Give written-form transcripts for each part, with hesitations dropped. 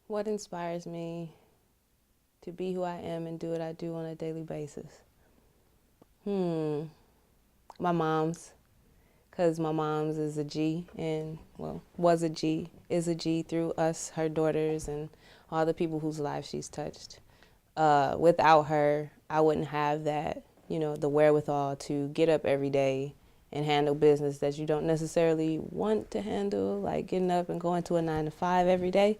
What inspires me to be who I am and do what I do on a daily basis? My mom's, because my mom's is a G and, well, was a G, is a G through us, her daughters, and all the people whose lives she's touched. Without her, I wouldn't have that, the wherewithal to get up every day and handle business that you don't necessarily want to handle, like getting up and going to a 9 to 5 every day.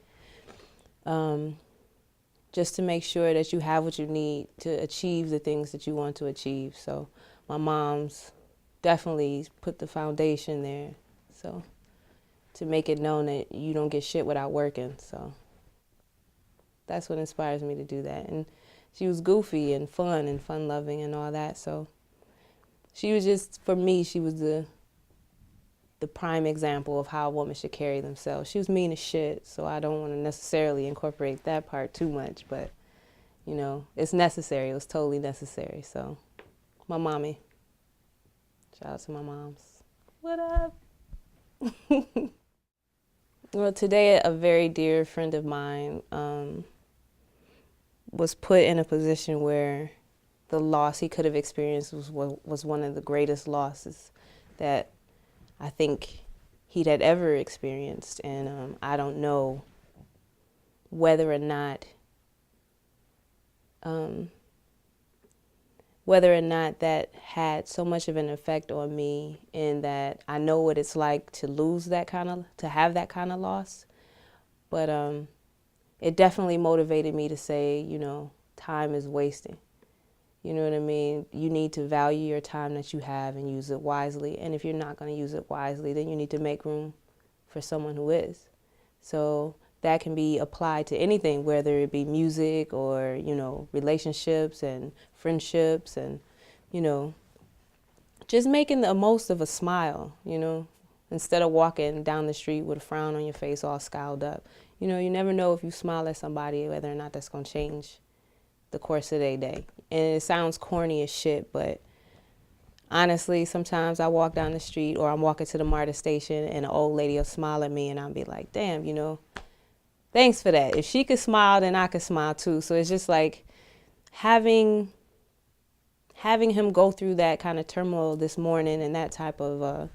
Just to make sure that you have what you need to achieve the things that you want to achieve. So my mom's definitely put the foundation there. So to make it known that you don't get shit without working. So that's what inspires me to do that. And she was goofy and fun loving and all that. So she was just, for me, she was the prime example of how a woman should carry themselves. She was mean as shit, so I don't want to necessarily incorporate that part too much, but, it's necessary. It was totally necessary. So, my mommy. Shout out to my moms. What up? Well, today a very dear friend of mine was put in a position where the loss he could have experienced was one of the greatest losses that I think he'd had ever experienced. And I don't know whether or not that had so much of an effect on me, in that I know what it's like to have that kind of loss. But it definitely motivated me to say, time is wasting. You know what I mean? You need to value your time that you have and use it wisely. And if you're not going to use it wisely, then you need to make room for someone who is. So that can be applied to anything, whether it be music or, relationships and friendships and, just making the most of a smile, instead of walking down the street with a frown on your face all scowled up. You never know if you smile at somebody, whether or not that's going to change the course of their day. And it sounds corny as shit, but honestly, sometimes I walk down the street or I'm walking to the MARTA station and an old lady will smile at me and I'll be like, damn, thanks for that. If she could smile, then I could smile too. So it's just like having him go through that kind of turmoil this morning and that type of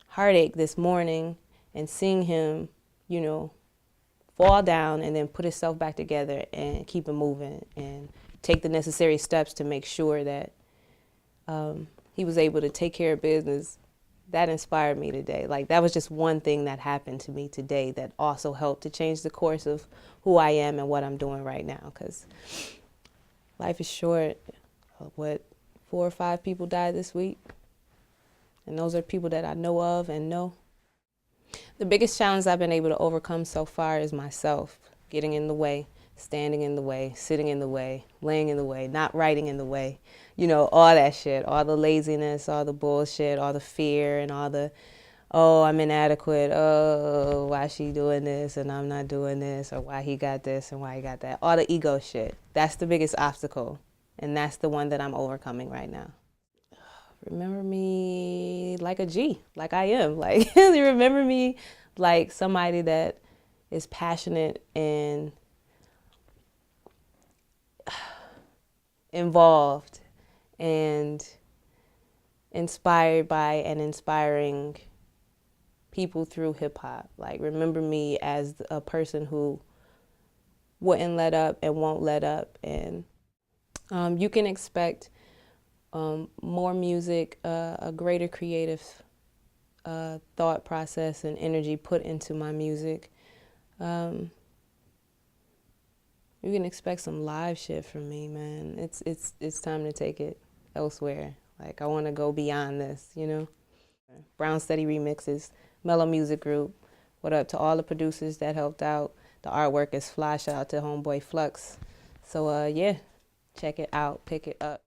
heartache this morning, and seeing him, fall down and then put himself back together and keep it moving and take the necessary steps to make sure that he was able to take care of business. That inspired me today. Like, that was just one thing that happened to me today that also helped to change the course of who I am and what I'm doing right now. Because life is short. 4 or 5 people died this week. And those are people that I know of and know. The biggest challenge I've been able to overcome so far is myself. Getting in the way, standing in the way, sitting in the way, laying in the way, not writing in the way. All that shit, all the laziness, all the bullshit, all the fear, and all the, oh, I'm inadequate, oh, why she doing this and I'm not doing this, or why he got this and why he got that. All the ego shit. That's the biggest obstacle, and that's the one that I'm overcoming right now. Remember me like a G, like I am. Like, you remember me like somebody that is passionate and involved and inspired by and inspiring people through hip hop. Like, remember me as a person who wouldn't let up and won't let up. And you can expect more music, a greater creative thought process and energy put into my music. You can expect some live shit from me, man. It's time to take it elsewhere. Like, I want to go beyond this, Brown Steady Remixes, Mellow Music Group. What up to all the producers that helped out. The artwork is fly. Shout out to homeboy Flux. So yeah, check it out, pick it up.